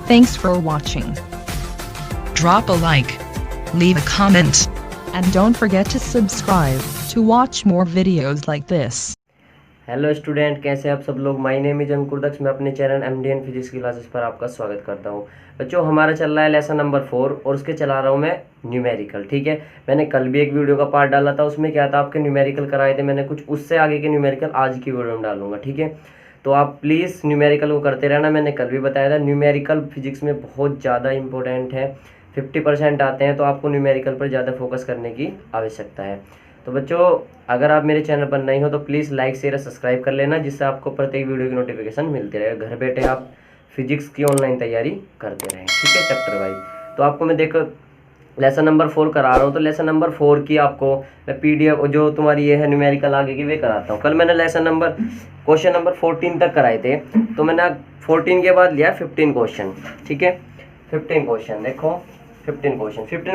Thanks for watching. Drop a like. Leave a comment. And don't forget to subscribe to watch more videos like this. Hello student, कैसे आप सब लोग। My name is अंकुर दक्ष। मैं अपने channel एमडीएन physics की classes पर आपका स्वागत करता हूं। बच्चों, हमारा चल रहा है लेसन नंबर 4 और उसके चला रहा हूं मैं न्यूमेरिकल। ठीक है, मैंने कल भी एक वीडियो का पार्ट डाला था, उसमें क्या था, आपके न्यूमेरिकल कराए थे मैंने कुछ, उससे आगे के न्यूमेरिकल आज की वीडियो में डालूंगा। ठीक है, तो आप प्लीज़ न्यूमेरिकल को करते रहना। मैंने कल भी बताया था, न्यूमेरिकल फिजिक्स में बहुत ज़्यादा इंपॉर्टेंट है। 50% आते हैं, तो आपको न्यूमेरिकल पर ज़्यादा फोकस करने की आवश्यकता है। तो बच्चों, अगर आप मेरे चैनल पर नए हो तो प्लीज़ लाइक शेयर सब्सक्राइब कर लेना, जिससे आपको प्रत्येक वीडियो की नोटिफिकेशन मिलती रहेगा। घर बैठे आप फिजिक्स की ऑनलाइन तैयारी करते रहें। ठीक है, चैप्टर वाइज। तो आपको मैं देखो लेसन नंबर 4 करा रहा हूँ, तो लेसन नंबर 4 की आपको मैं PDF जो तुम्हारी ये है न्यूमेरिकल आगे की वे कराता हूँ। कल मैंने क्वेश्चन नंबर 14 तक कराए थे, तो मैंने 14 के बाद लिया 15 क्वेश्चन। ठीक है, 15 क्वेश्चन देखो। 15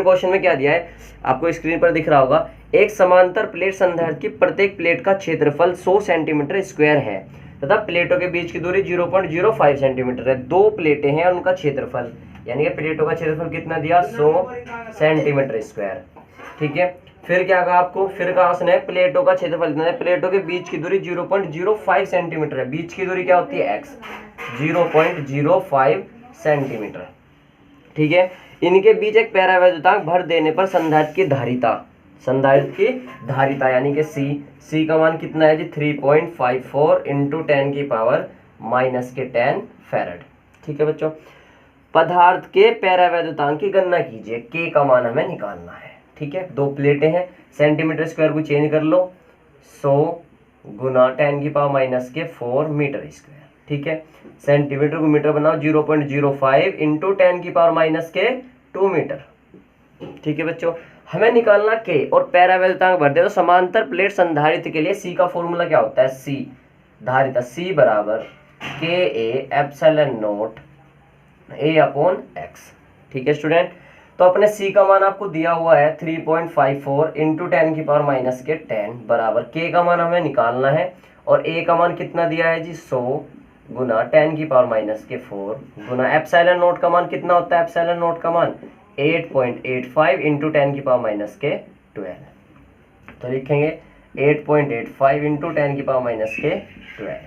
क्वेश्चन में क्या दिया है आपको स्क्रीन पर दिख रहा होगा। एक समांतर प्लेट संधारित्र की प्रत्येक प्लेट का क्षेत्रफल 100 सेंटीमीटर स्क्वायर है तथा प्लेटों के बीच की दूरी 0.05 सेंटीमीटर है। दो प्लेटें हैं और उनका क्षेत्रफल, यानी कि प्लेटों का क्षेत्रफल कितना दिया, 100 सेंटीमीटर स्क्वायर। ठीक है, फिर क्या कहा आपको, फिर कहा उसने प्लेटों का क्षेत्रफल कितना है, प्लेटों के बीच की दूरी 0.05 सेंटीमीटर है। बीच की दूरी क्या होती है, x, 0.05 सेंटीमीटर। ठीक है, इनके बीच एक पैरावैद्युतांक भर देने पर संधारित्र की धारिता यानी कि C का मान कितना है जी, 3.54 इंटू 10 की पावर -10 फैराड। ठीक है बच्चों, पदार्थ के पैरावैद्युतांक की गणना कीजिए। K का मान हमें निकालना है। ठीक है, दो प्लेटें हैं, सेंटीमीटर स्क्वायर को चेंज कर लो, 100 गुना 10 की पावर -4 मीटर स्क्वायर। ठीक है, सेंटीमीटर को मीटर बनाओ, 0.05 इंटू 10 की पावर -2 मीटर। ठीक है बच्चों, हमें निकालना K और पैरावैद्युतांक भर दे। तो समांतर प्लेट संधारित्र के लिए C का फॉर्मूला क्या होता है, C धारिता C बराबर KA एप्सिलॉन नॉट A/x। ठीक है स्टूडेंट, तो अपने C का मान आपको दिया हुआ है 3.54 इंटू 10 की पावर -10 बराबर K का मान हमें निकालना है और A का मान कितना दिया है जी, 100 गुना 10 की पावर -4 गुना एप्सिलॉन नॉट का मान कितना होता है, एप्सिलॉन नॉट का मान 8.85 इंटू 10 की पावर -12। तो लिखेंगे 8.85 इंटू 10 की पावर -12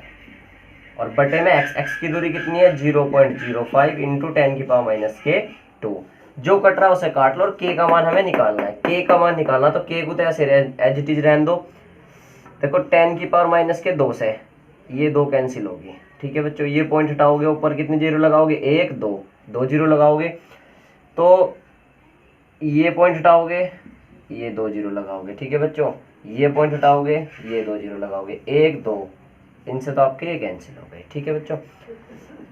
और बटे में x की दूरी कितनी है, 0.05 इंटू 10 की पावर -2। जो कट रहा है उसे काट लो और K का मान हमें निकालना है। K का मान निकालना, तो K को तो ऐसे एज इट इज रहने दो। देखो 10 की पावर -2 से ये 2 कैंसिल होगी। ठीक है बच्चों, ये पॉइंट हटाओगे, ऊपर कितने जीरो लगाओगे, 1 2 जीरो लगाओगे, तो ये पॉइंट हटाओगे, ये 2 जीरो लगाओगे। ठीक है बच्चों, ये पॉइंट हटाओगे, ये 2 जीरो लगाओगे, 1 2 इनसे तो आपके ये कैंसिल हो गए। ठीक है बच्चों,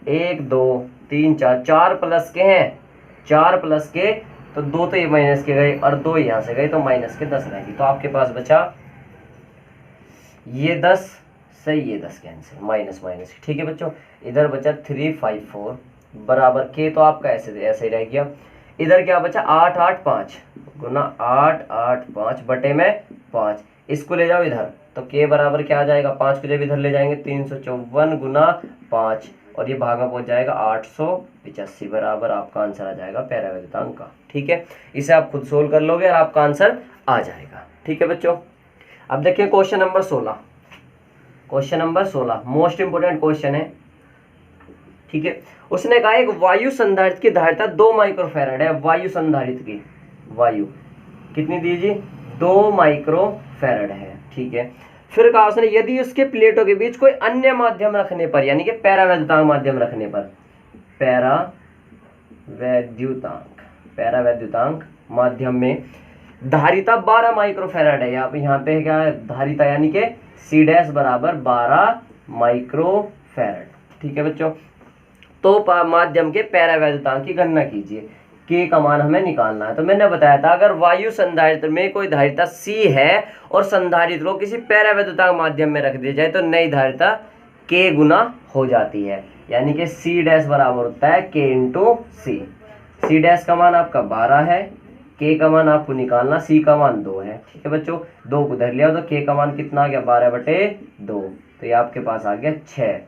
1 2 3 4 प्लस के हैं, 4 प्लस के, तो 2 तो ये माइनस के गए और 2 यहाँ से गए, तो -10 रहेगी। तो आपके पास बचा ये 10 से ये 10 कैंसिल, माइनस। ठीक है बच्चों, इधर बचा 354 बराबर K, तो आपका ऐसे ही रह गया। इधर क्या बचा, 8 8 5 गुना 8 8 5 बटे में 5, इसको ले जाओ इधर, तो K बराबर क्या आ जाएगा, 5 को जब इधर ले जाएंगे 354 गुना 5 और ये भाग में पहुंच जाएगा 885 बराबर आपका आंसर आ जाएगा पैरावैद्युतांक का। ठीक है, इसे आप खुद सोल्व कर लोगे और आपका आंसर आ जाएगा। ठीक है बच्चों, अब देखिए question number 16 most important question है। ठीक है, उसने कहा एक वायु संधारित्र की धारिता 2 माइक्रोफैराड है। वायु संधारित्र की वायु कितनी दीजिए, 2 माइक्रोफैराड है। ठीक है, फिर कहा उसने यदि उसके प्लेटों के बीच कोई अन्य माध्यम रखने पर, यानी कि पैरावैद्युतांक माध्यम रखने पर, पैरावैद्युतांक माध्यम में धारिता 12 माइक्रोफैराड है। यहाँ पे क्या है, धारिता यानी कि C' बराबर 12 माइक्रोफैराड। ठीक है बच्चों, तो माध्यम के पैरावैद्युतांक की गणना कीजिए। K का मान हमें निकालना है। तो मैंने बताया था, अगर वायु संधारित्र में कोई धारिता C है और संधारित्र को किसी पैरावैद्युतांक माध्यम में रख दिया जाए, तो नई धारिता K गुना हो जाती है, यानी कि C' बराबर होता है K इंटू C। C' का मान आपका 12 है, K का मान आपको निकालना, C का मान 2 है। ठीक है बच्चों, 2 को धर लिया, तो K का मान कितना आ गया, 12/2, तो ये आपके पास आ गया 6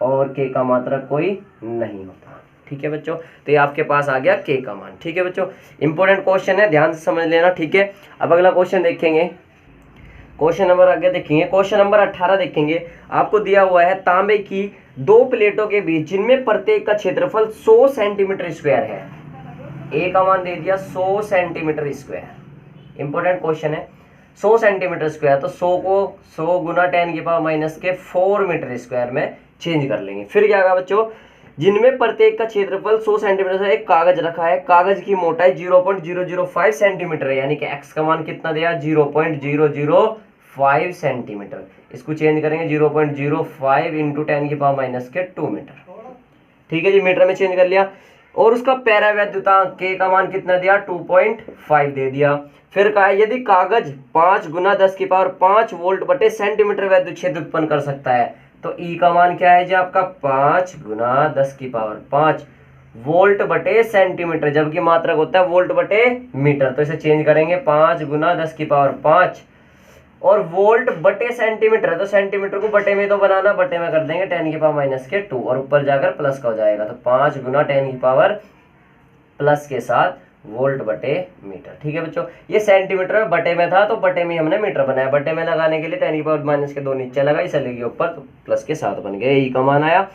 और K का मात्रक कोई नहीं होता। ठीक है बच्चों, तो ये आपके पास आ गया k का मान। ठीक है बच्चों, इंपॉर्टेंट क्वेश्चन है, ध्यान से समझ लेना। ठीक है, अब अगला क्वेश्चन देखेंगे, क्वेश्चन नंबर आगे देखेंगे, क्वेश्चन नंबर 18 देखेंगे। आपको दिया हुआ है तांबे की दो प्लेटों के बीच जिनमें प्रत्येक का क्षेत्रफल 100 सेंटीमीटर स्क्वायर है। ए का मान दे दिया 100 सेंटीमीटर स्क्वायर। इंपॉर्टेंट क्वेश्चन है, 100 सेंटीमीटर स्क्वायर, तो 100 को 100 गुना 10⁻⁻⁴ मीटर स्क्वायर में चेंज कर लेंगे। फिर क्या होगा बच्चों, जिनमें प्रत्येक का क्षेत्रफल 100 सेंटीमीटर से एक कागज रखा है, कागज की मोटाई 0.005 सेंटीमीटर है, यानी कि x का मान कितना दिया 0.005 सेंटीमीटर। इसको चेंज करेंगे 0.05 इंटू 10⁻⁻2 मीटर। ठीक है जी, मीटर में चेंज कर लिया। और उसका पैरावैद्युतांक k का मान कितना दिया 2.5 दे दिया। फिर कहा यदि कागज 5 गुना 10⁵ वोल्ट बटे सेंटीमीटर वैद्युत क्षेत्र उत्पन्न कर सकता है, तो E का मान क्या है जी आपका 5 गुना 10⁵ वोल्ट बटे सेंटीमीटर, जबकि मात्रक होता है वोल्ट बटे मीटर, तो इसे चेंज करेंगे 5 गुना 10⁵ और वोल्ट बटे सेंटीमीटर है, तो सेंटीमीटर को बटे में तो बनाना, बटे में कर देंगे 10⁻⁻2 और ऊपर जाकर प्लस का हो जाएगा, तो 5 गुना 10 प्लस के साथ वोल्ट बटे मीटर। ठीक है बच्चों, ये सेंटीमीटर में बटे में था तो बटे में हमने मीटर बनाया, बटे में लगाने के लिए 10⁻⁻2 नीचे लगा, इसे लगी ऊपर, तो प्लस के साथ बन गया, ई का मान आया।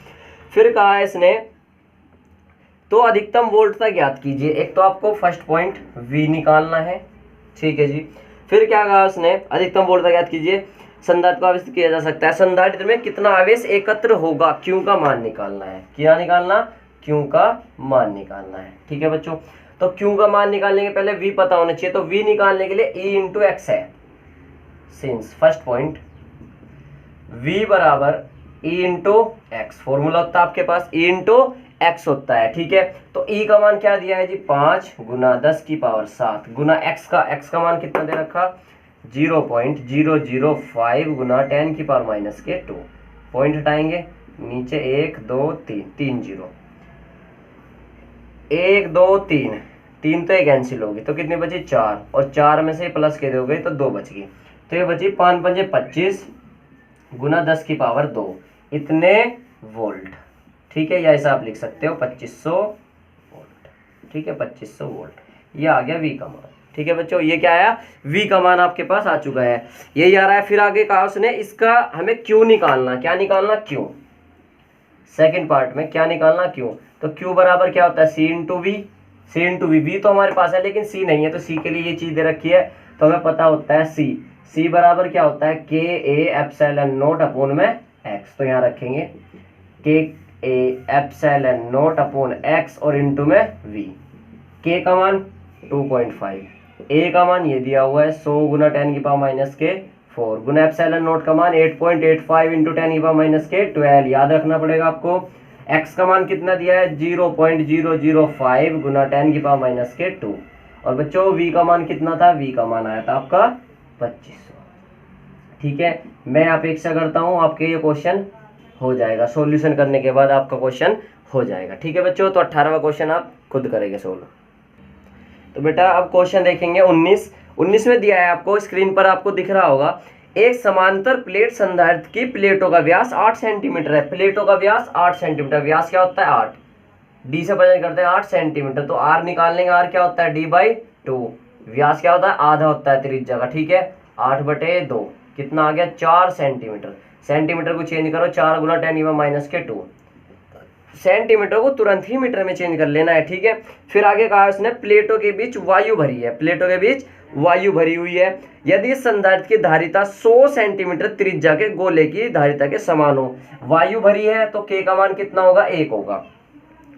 फिर कहा है इसने तो अधिकतम वोल्टता ज्ञात कीजिए। एक तो आपको फर्स्ट पॉइंट V निकालना है, ठीक है जी। फिर क्या कहा उसने, अधिकतम वोल्टता ज्ञात कीजिए, संधारित्र को आवेशित किया जा सकता है, संधारित्र में कितना आवेश एकत्र होगा, Q का मान निकालना है। क्या निकालना, Q का मान निकालना है। ठीक है बच्चों, तो Q का मान निकालने के पहले V पता होना चाहिए, तो V निकालने के लिए E इंटू एक्स है। सिंस फर्स्ट पॉइंट V बराबर E इंटू एक्स, फॉर्मूला होता है आपके पास E इंटू एक्स होता है। ठीक है, तो E का मान क्या दिया है जी 5 गुना 10⁷ गुना x का मान कितना दे रखा 0.005 गुना 10⁻⁻2। पॉइंट हटाएंगे, नीचे 1 2 3 3 0, 1 2 3 3 तो ये कैंसिल होगी, तो कितनी बची 4, और 4 में से प्लस के दोगे तो 2 बच गई, तो ये बची 5 5 25 गुना 10⁻2 इतने वोल्ट। ठीक है, या ऐसा आप लिख सकते हो 2500 वोल्ट। ठीक है, 2500 वोल्ट, ये आ गया V का मान। ठीक है बच्चों, ये क्या आया V का मान आपके पास आ चुका है, यही आ रहा है। फिर आगे कहा उसने इसका हमें Q निकालना, क्या निकालना Q, सेकंड पार्ट में क्या निकालना Q, तो Q बराबर क्या होता है C into V, C into V तो हमारे पास है लेकिन C नहीं है, तो C के लिए ये चीज दे रखी है, तो हमें पता होता है C बराबर क्या होता है KA अपॉन में x, तो यहाँ रखेंगे KA∈0/x और इंटू में V। K का मान 2.5, A का मान ये दिया हुआ है 100 गुना 10⁻⁻4 गुना ε0 का मान 8.85 इंटू 10⁻⁻12, याद रखना पड़ेगा आपको। x का मान कितना दिया है 0.005 गुना 10⁻⁻2, और बच्चों V का मान कितना था, V का मान आया था आपका 2500। ठीक है, मैं अपेक्षा करता हूँ आपके ये क्वेश्चन हो जाएगा, सॉल्यूशन करने के बाद आपका क्वेश्चन हो जाएगा। ठीक है बच्चों, तो 18वां क्वेश्चन आप खुद करेंगे सोल्व। तो बेटा अब क्वेश्चन देखेंगे 19 में दिया है आपको, स्क्रीन पर आपको दिख रहा होगा, एक समांतर प्लेट संधारित्र की प्लेटों का व्यास 8 सेंटीमीटर है। प्लेटों का व्यास 8 सेंटीमीटर, व्यास क्या होता है 8, डी से वजन करते हैं 8 सेंटीमीटर, तो आर निकालने का, आर क्या होता है d/2, व्यास क्या होता है आधा होता है त्रिज्या का। ठीक है, 8/2 कितना आ गया 4 सेंटीमीटर, सेंटीमीटर को चेंज करो 4 गुना 10⁻⁻2, सेंटीमीटर को तुरंत ही मीटर में चेंज कर लेना है। ठीक है, फिर आगे कहा उसने प्लेटों के बीच वायु भरी है, प्लेटों के बीच वायु भरी हुई है, यदि संधारित्र की धारिता 100 सेंटीमीटर त्रिज्या के गोले की धारिता के समान हो, वायु भरी है तो K का मान कितना होगा 1 होगा।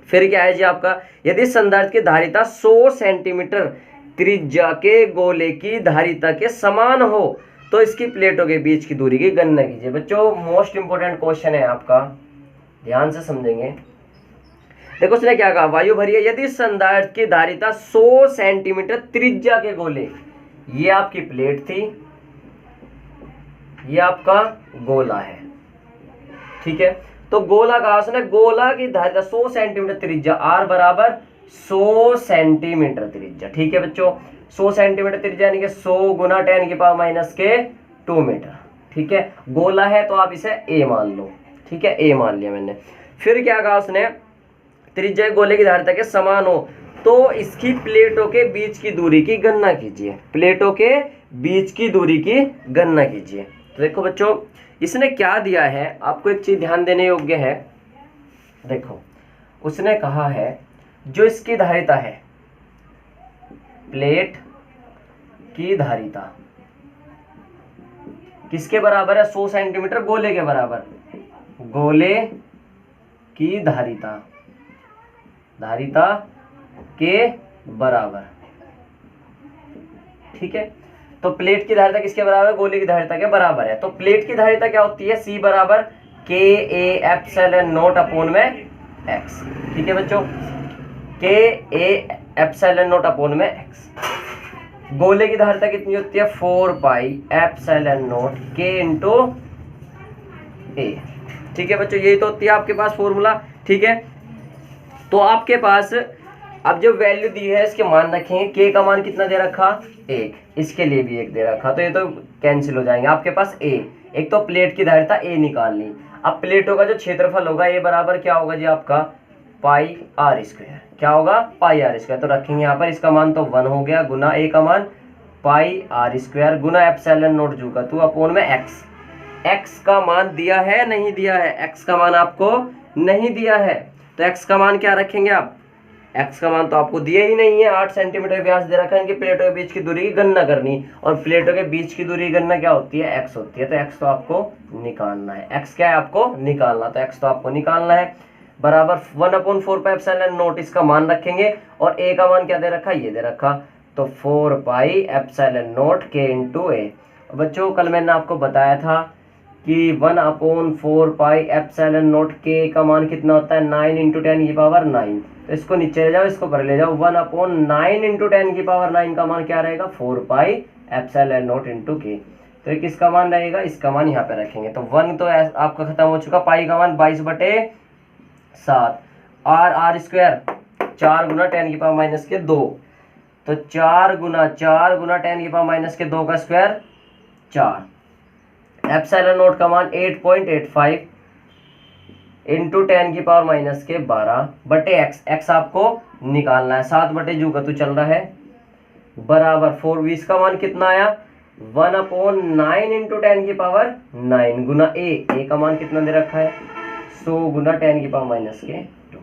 फिर क्या है जी आपका, यदि संधारित्र की धारिता 100 सेंटीमीटर त्रिज्या के गोले की धारिता के समान हो तो इसकी प्लेटों के बीच की दूरी की गणना कीजिए। बच्चों मोस्ट इंपोर्टेंट क्वेश्चन है आपका, ध्यान से समझेंगे। देखो उसने क्या कहा, वायु भरी है, यदि संधारित्र की धारिता 100 सेंटीमीटर त्रिज्या के गोले, ये आपकी प्लेट थी, ये आपका गोला है। ठीक है, तो गोला कहा उसने, गोला की धारिता 100 सेंटीमीटर त्रिज्या, r बराबर 100 सेंटीमीटर त्रिज्या। ठीक है बच्चों, 100 सेंटीमीटर त्रिज्या यानी कि 100 गुना 10⁻⁻2 मीटर। ठीक है, गोला है तो आप इसे a मान लो। ठीक है, a मान लिया मैंने। फिर क्या कहा उसने, त्रिज्या गोले की धारिता के समान हो तो इसकी प्लेटों के बीच की दूरी की गणना कीजिए। प्लेटों के बीच की दूरी की गणना कीजिए। तो देखो बच्चों, इसने क्या दिया है, आपको एक चीज ध्यान देने योग्य है। देखो, उसने कहा है जो इसकी धारिता है, प्लेट की धारिता किसके बराबर है, 100 सेंटीमीटर गोले के बराबर। गोले की धारिता के बराबर, ठीक है। तो प्लेट की धारिता किसके बराबर है, गोले की धारिता के बराबर है। तो प्लेट की धारिता क्या होती है, C बराबर KA अपॉन में x, ठीक है बच्चों, KA x। गोले की धारिता कितनी होती है, 4πε0 K इंटू A, ठीक है बच्चों, यही तो होती है आपके पास फॉर्मूला, ठीक है। तो आपके पास अब जो वैल्यू दी है इसके मान रखेंगे। K का मान कितना दे रखा, 1, इसके लिए भी 1 दे रखा, तो ये तो कैंसिल हो जाएंगे। आपके पास A, एक तो प्लेट की धारिता A निकालनी। अब प्लेटों का जो क्षेत्रफल होगा A बराबर क्या होगा जी आपका, πr²। क्या होगा, πr²। तो रखेंगे यहाँ पर, इसका मान तो 1 हो गया, गुना A का मान πr² गुना ε0 जू का 2 अपॉन में x। x का मान दिया है नहीं दिया है, x का मान आपको नहीं दिया है, तो x का मान क्या रखेंगे आप, x का मान तो आपको दिया ही नहीं है। 8 सेंटीमीटर व्यास दे रखा है, इनकी प्लेटों के बीच की दूरी की गणना करनी, और प्लेटों के बीच की दूरी की गणना क्या होती है, x होती है। तो x तो आपको निकालना है, x क्या है आपको निकालना, तो x तो आपको निकालना है, बराबर 1/4πε0 इसका मान रखेंगे, और a का मान क्या दे रखा, ये दे रखा, तो 4πε0 K इंटू A। बच्चों कल मैंने आपको बताया था कि 1/4πε0 K का मान कितना होता है, 9 इंटू 10 की पावर 9। तो इसको नीचे ले जाओ, इसको पर ले जाओ, 1/9 इंटू 10 की पावर 9 का मान क्या रहेगा, 4πε0 इंटू K। तो किसका मान रहेगा, इसका मान यहाँ पे रखेंगे। तो 1 तो आपका खत्म हो चुका, पाई का मान 22/7, r² 4 गुना 10 की पावर माइनस के 2, तो 4 गुना 10 की पावर माइनस के 2 का स्क्वायर 4। ε0 का मान 8.85 इंटू 10 की पावर माइनस के 12 बटे x आपको निकालना है, 7/जू का तो चल रहा है, बराबर 420 का मान कितना आया, 1/9 इंटू 10 की पावर 9 गुना a का मान कितना दे रखा है, 100 गुना 10 की पावर माइनस के 2।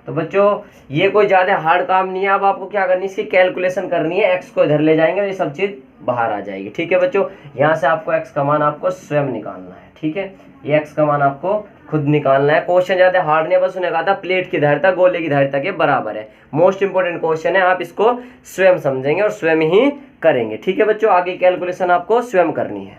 तो बच्चों ये कोई ज़्यादा हार्ड काम नहीं है, अब आपको क्या करनी है, इसकी कैलकुलेशन करनी है, x को इधर ले जाएंगे और ये सब चीज़ बाहर आ जाएगी, ठीक है बच्चों। यहाँ से आपको x का मान आपको स्वयं निकालना है, ठीक है, ये x का मान आपको खुद निकालना है। क्वेश्चन ज़्यादा हार्ड नहीं है, बस उन्हें कहा था प्लेट की धारिता गोले की धारिता के बराबर है। मोस्ट इंपोर्टेंट क्वेश्चन है, आप इसको स्वयं समझेंगे और स्वयं ही करेंगे, ठीक है बच्चों। आगे कैलकुलेशन आपको स्वयं करनी है।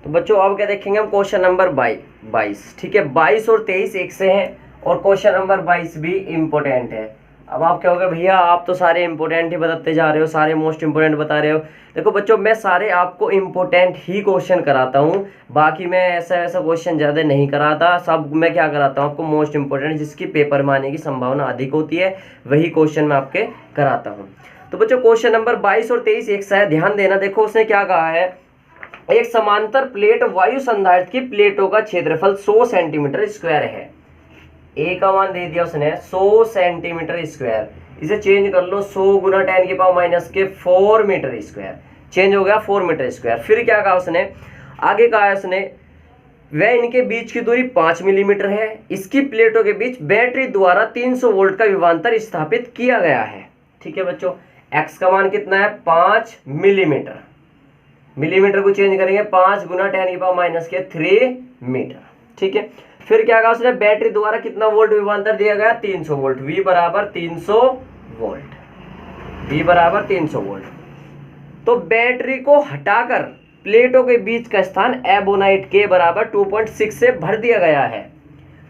तो बच्चों अब क्या देखेंगे हम, क्वेश्चन नंबर 22, ठीक है। 22 और 23 एक से हैं, और क्वेश्चन नंबर 22 भी इम्पोर्टेंट है। अब आप क्या होगा, भैया आप तो सारे इंपॉर्टेंट ही बताते जा रहे हो, सारे मोस्ट इंपॉर्टेंट बता रहे हो। देखो बच्चों, मैं सारे आपको इंपॉर्टेंट ही क्वेश्चन कराता हूँ, बाकी मैं ऐसा क्वेश्चन ज़्यादा नहीं कराता। सब मैं क्या कराता हूँ आपको, मोस्ट इंपॉर्टेंट जिसकी पेपर में आने की संभावना अधिक होती है वही क्वेश्चन मैं आपके कराता हूँ। तो बच्चों क्वेश्चन नंबर 22 और 23 एक सा है, ध्यान देना। देखो उसने क्या कहा है, एक समांतर प्लेट वायु संधारित्र की प्लेटों का क्षेत्रफल 100 सेंटीमीटर स्क्वायर है। ए का मान दे दिया उसने 100 सेंटीमीटर स्क्वायर, इसे चेंज कर लो 100 गुना 10 की पावर माइनस के 4 मीटर स्क्वायर, चेंज हो गया 4 मीटर स्क्वायर। फिर क्या कहा उसने, आगे कहा है उसने, वह इनके बीच की दूरी 5 मिलीमीटर है, इसकी प्लेटों के बीच बैटरी द्वारा 300 वोल्ट का विभवांतर स्थापित किया गया है, ठीक है बच्चों। एक्स का मान कितना है, 5 मिलीमीटर, मिलीमीटर को चेंज करेंगे 5 गुना 10 की पावर माइनस के 3 मीटर, ठीक है। फिर क्या कहा उसने, बैटरी द्वारा कितना वोल्ट विभवांतर दिया गया, 300 वोल्ट, V बराबर 300 वोल्ट, V बराबर 300 वोल्ट। तो बैटरी को हटाकर प्लेटों के बीच का स्थान एबोनाइट के बराबर 2.6 से भर दिया गया है।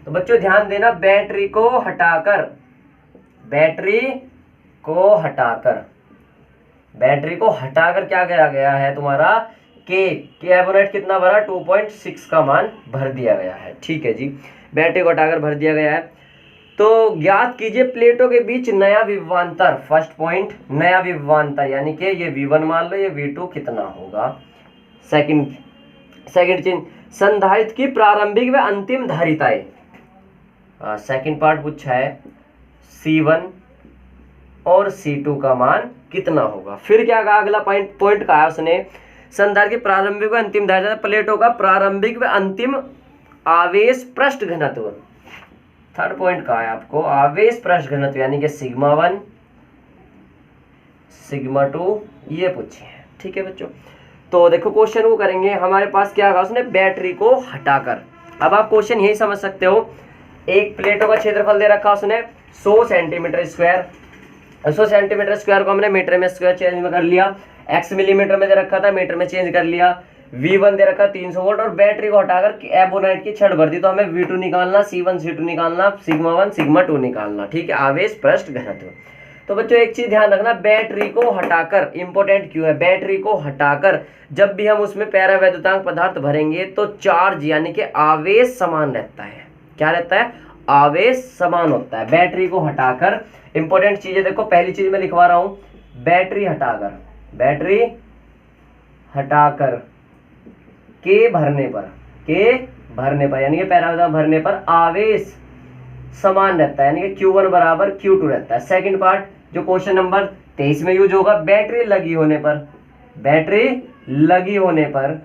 तो बच्चों ध्यान देना, बैटरी को हटाकर क्या किया गया है तुम्हारा, के एबोनाइट कितना भरा, 2.6 का मान भर दिया गया है, ठीक है जी। बैटरी को हटाकर भर दिया गया है। तो ज्ञात कीजिए प्लेटों के बीच नया विभवांतर, फर्स्ट पॉइंट नया विभवांतर, यानी कि ये V1 मान लो, ये V2 कितना होगा। सेकंड चीज, संधारित्र की प्रारंभिक व अंतिम धारिताएं, सेकंड पार्ट पूछा है, C1 और C2 का मान कितना होगा। फिर क्या कहा, अगला पॉइंट कहा उसने, संधारित्र की प्रारंभिक व अंतिम धारिता प्लेटों का प्रारंभिक व अंतिम आवेश पृष्ठ घनत्व। थर्ड पॉइंट कहा है आपको, आवेश पृष्ठ घनत्व यानी कि σ1 σ2 ये पूछे हैं। ठीक है बच्चों, तो देखो क्वेश्चन को करेंगे। हमारे पास क्या कहा उसने, बैटरी को हटाकर। अब आप क्वेश्चन यही समझ सकते हो, एक प्लेटों का क्षेत्रफल दे रखा उसने 100 सेंटीमीटर स्क्वायर। 100 सेंटीमीटर स्क्वायर को हमने मीटर में स्क्वायर चेंज में कर लिया, x मिलीमीटर में दे रखा था, मीटर में चेंज कर लिया। V1 दे रखा 300 वोल्ट और बैटरी को हटाकर एबोनाइट की छड़ भर दी, तो हमें V2 निकालना, C1 C2 निकालना, σ1 σ2 निकालना। ठीक है, आवेश पृष्ठ घनत्व। तो बच्चों एक चीज ध्यान रखना, बैटरी को हटाकर, इंपॉर्टेंट क्यों है, बैटरी को हटाकर जब भी हम उसमें पैरावैद्युतांक पदार्थ भरेंगे तो चार्ज यानी कि आवेश समान रहता है। क्या रहता है, आवेश समान होता है। बैटरी को हटाकर, इंपॉर्टेंट चीजें देखो, पहली चीज मैं लिखवा रहा हूं, बैटरी हटाकर, बैटरी हटाकर के भरने पर यानी कि पैरावैद्युतांक भरने पर आवेश समान रहता है, यानी कि Q1 बराबर Q2 रहता है। सेकंड पार्ट जो क्वेश्चन नंबर 23 में यूज होगा, बैटरी लगी होने पर, बैटरी लगी होने पर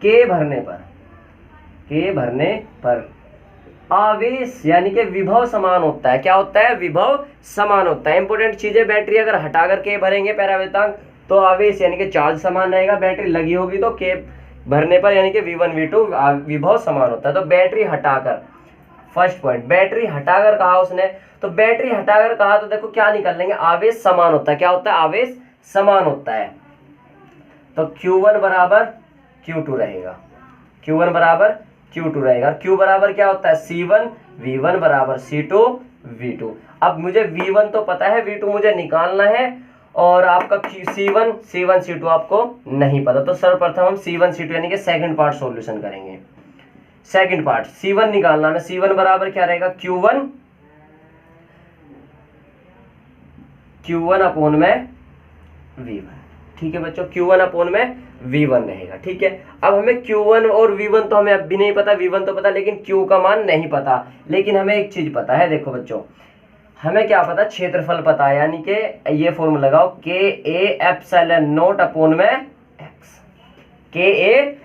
के भरने पर आवेश यानी कि विभव समान होता है। क्या होता है, विभव समान होता है। इंपोर्टेंट चीजें, बैटरी अगर हटाकर के भरेंगे पैरावैद्युतांक तो आवेश यानी कि चार्ज समान रहेगा, बैटरी लगी होगी तो के भरने पर यानी कि V1 V2 विभव समान होता है। तो बैटरी हटाकर, फर्स्ट पॉइंट, बैटरी हटाकर कहा उसने, तो बैटरी हटाकर कहा तो देखो क्या निकाल लेंगे, आवेश समान होता है। क्या होता है, आवेश समान होता है। तो Q1 बराबर Q2 रहेगा, Q1 बराबर Q2 रहेगा। Q बराबर क्या होता है, C1, V1 बराबर C2 V2। अब मुझे V1 तो पता है, V2 मुझे निकालना है, और आपका C1 C2 आपको नहीं पता। तो सर्वप्रथम हम C1 C2 यानी कि सेकंड पार्ट सॉल्यूशन करेंगे। सेकंड पार्ट C1 निकालना है, C1 बराबर क्या रहेगा, Q1 अपॉन में V1। ठीक है बच्चों, Q1 अपॉन में V1 रहेगा। ठीक है, अब हमें Q1 और V1 तो हमें अब भी नहीं पता, V1 तो पता, लेकिन Q का मान नहीं पता। लेकिन हमें एक चीज पता है, देखो बच्चों, हमें क्या पता, क्षेत्रफल पता है, यानी कि ये फॉर्मूला लगाओ, KA अपॉन में x, KA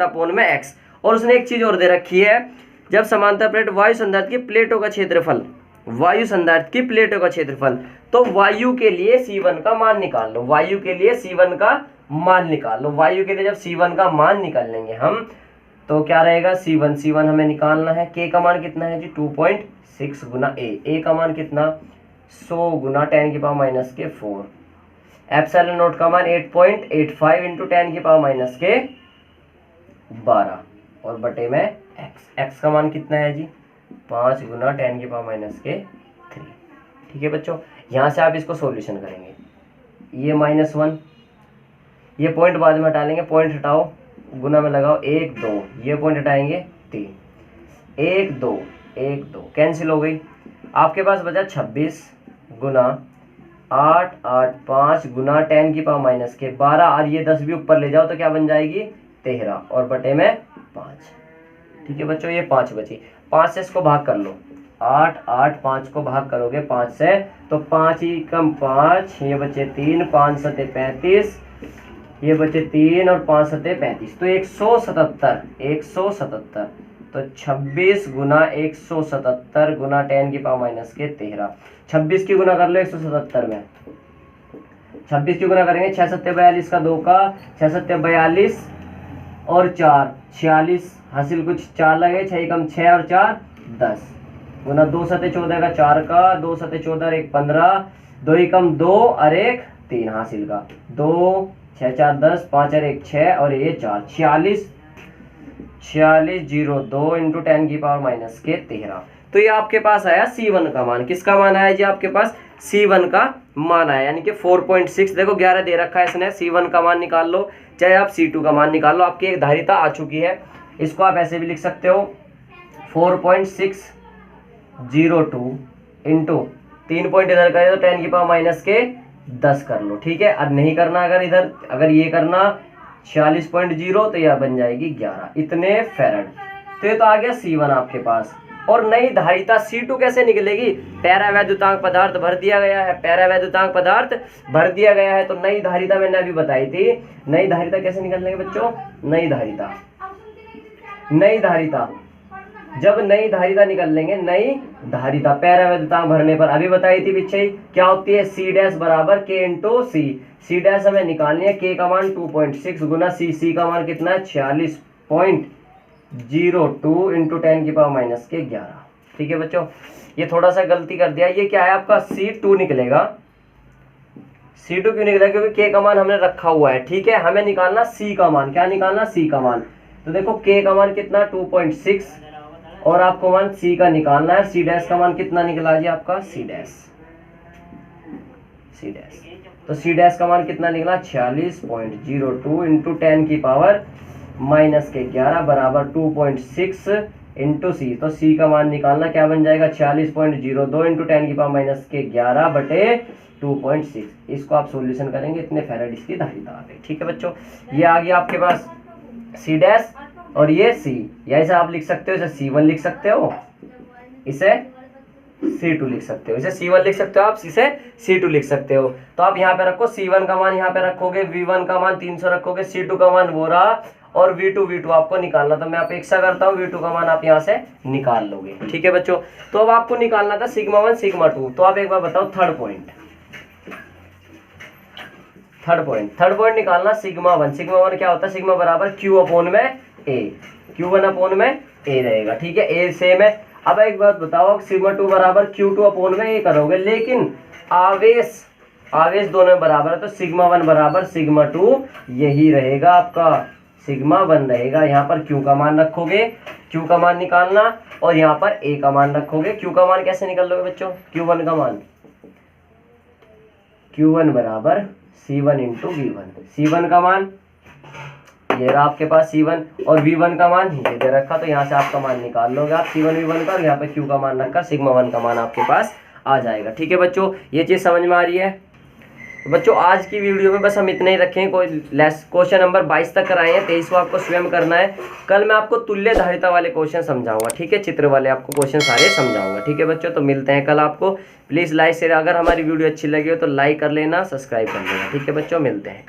अपॉन में x। और उसने एक चीज और दे रखी है, जब समांतर प्लेट वायु संधारित्र की प्लेटों का क्षेत्रफल, वायु संधारित्र की प्लेटों का क्षेत्रफल, तो वायु के लिए C1 का मान निकाल लो, वायु के लिए C1 का मान निकाल लो। वायु के लिए जब C1 का मान निकाल लेंगे हम, तो क्या रहेगा, C1 हमें निकालना है। K का मान कितना है जी, 2.6 गुना A का मान कितना, 100 गुना 10⁻⁻⁴। एप्सिलॉन नोट का मान 8.85 इंटू 10⁻⁻12 और बटे में x का मान कितना है जी, 5 गुना 10⁻⁻3। ठीक है बच्चों, यहाँ से आप इसको सॉल्यूशन करेंगे, ये -1, ये पॉइंट बाद में हटा लेंगे, पॉइंट हटाओ, गुना में लगाओ, 1 2, ये पॉइंट हटाएंगे 3, 1 2 1 2 कैंसिल हो गई। आपके पास बचा 26 गुना 8 8 5 गुना 10⁻⁻12 और ये 10 भी ऊपर ले जाओ तो क्या बन जाएगी, 13 और बटे में 5। ठीक है बच्चों, ये 5 बची, 5 से इसको भाग कर लो, 8 8 5 को भाग करोगे 5 से तो 5 ही कम 5, ये बचे 3, 5 सते 35, ये बचे 3 और 5 सते 35, तो 177 तो 26 गुना 177 गुना 10⁻⁻13। 26 की गुना कर लो 177 में, 26 की गुना करेंगे 6 सत्ते 42 का 2 का 6 सत्ते 42 और 4 46 हासिल कुछ 4 लगे, 6 कम 6 और 4 10 गुना 2 सत्ते 14 का 4 का 2 सत्ते 14 1 15 2 ही कम 2 और 1 3 हासिल का 2 6 4 10 5 और 1 6 और ये 4 46 0 इंटू 10⁻⁻13। तो ये आपके पास आया C1 का मान। किसका मान आया जी, आपके पास C1 का मान आया, यानी कि 4.6। देखो 11 दे रखा है इसने, C1 का मान निकाल लो, चाहे आप C2 का मान निकाल लो, आपकी एक धारिता आ चुकी है। इसको आप ऐसे भी लिख सकते हो 4.602 इंटू 3 पॉइंट इधर करें तो 10⁻⁻10 कर लो। ठीक है, अब नहीं करना, अगर ये करना 46.0 तो यह बन जाएगी 11, इतने फैरड। तो ये तो आ गया C1 आपके पास। और नई धारिता C2 कैसे निकलेगी? पैरावैद्युतांक पदार्थ भर दिया गया है, पैरावैद्युतांक पदार्थ भर दिया गया है, तो नई धारिता मैंने अभी बताई थी। नई धारिता कैसे निकलेंगे बच्चों? नई धारिता जब नई धारिता निकल लेंगे, नई धारिता पैरावैद्युतांक भरने पर अभी बताई थी पीछे क्या होती है? C डैश बराबर K इंटू सी। C डैश हमें निकालनी है, K का मान 2.6 गुना C का मान कितना है? 46.02 इंटू 10 की पावर माइनस के 11। ठीक है बच्चों, ये थोड़ा सा गलती कर दिया। ये क्या है आपका? C2 निकलेगा। C2 क्यों निकलेगा? क्योंकि K का मान हमने रखा हुआ है। ठीक है, हमें निकालना C का मान। क्या निकालना? C का मान। तो देखो K का मान कितना? 2.6 और आपको मान C का निकालना है। C डैश का मान कितना निकला जी आपका? C डैश तो C डैश का मान कितना निकला? 46.02 इंटू 10 की पावर माइनस के 11 बराबर 2.6 इंटू C। तो C का मान निकालना क्या बन जाएगा? 46.02 इंटू 10 की पावर माइनस के 11 बटे 2.6। इसको आप सॉल्यूशन करेंगे, इतने फैराड इसकी धारिता आ गई। ठीक है बच्चों, ये आ गया आपके पास C डैश और ये C, या इसे आप लिख सकते हो, इसे C1 लिख सकते हो, इसे C2 लिख सकते हो, इसे C1 लिख सकते हो, आप इसे C2 लिख सकते हो। तो आप यहाँ पे रखो, C1 का मान यहाँ पे रखोगे, V1 का मान 300 रखोगे, C2 का मान वो रहा और V2 आपको निकालना। तो मैं अपेक्षा करता हूँ V2 का मान आप यहाँ से निकाल लोगे। ठीक है बच्चों, तो अब आपको निकालना था σ1 σ2। तो आप एक बार बताओ थर्ड पॉइंट निकालना σ1 क्या होता है? सिग्मा बराबर Q अपॉन में A, Q1 अपॉन में A रहेगा। ठीक है, A सेम है। अब एक बात बताओ, σ2 बराबर Q2 अपॉन में A करोगे, लेकिन आवेश दोनों बराबर है, तो σ1 बराबर σ2 यही रहेगा आपका, σ1 रहेगा। यहाँ पर Q का मान रखोगे, Q का मान निकालना, और यहाँ पर A का मान रखोगे। Q का मान कैसे निकाल लोगे बच्चों? Q1 का मान, Q1 बराबर C1 इंटू V1। C1 का मान ये रहा आपके पास C1, और V1 का मान ये दे रखा, तो यहाँ से आपका मान निकाल लोगे आप C1 V1 का, और यहाँ पे Q का मान रखकर σ1 का मान आपके पास आ जाएगा। ठीक है बच्चों, ये चीज़ समझ में आ रही है? तो बच्चों आज की वीडियो में बस हम इतना ही रखें। कोई क्वेश्चन नंबर 22 तक कराए हैं, 23वां आपको स्वयं करना है। कल मैं आपको तुल्य धारिता वाले क्वेश्चन समझाऊंगा। ठीक है, चित्र वाले आपको क्वेश्चन सारे समझाऊंगा। ठीक है बच्चों, तो मिलते हैं कल आपको। प्लीज़ लाइक शेयर, अगर हमारी वीडियो अच्छी लगी हो तो लाइक कर लेना, सब्सक्राइब कर लेना। ठीक है बच्चों, मिलते हैं।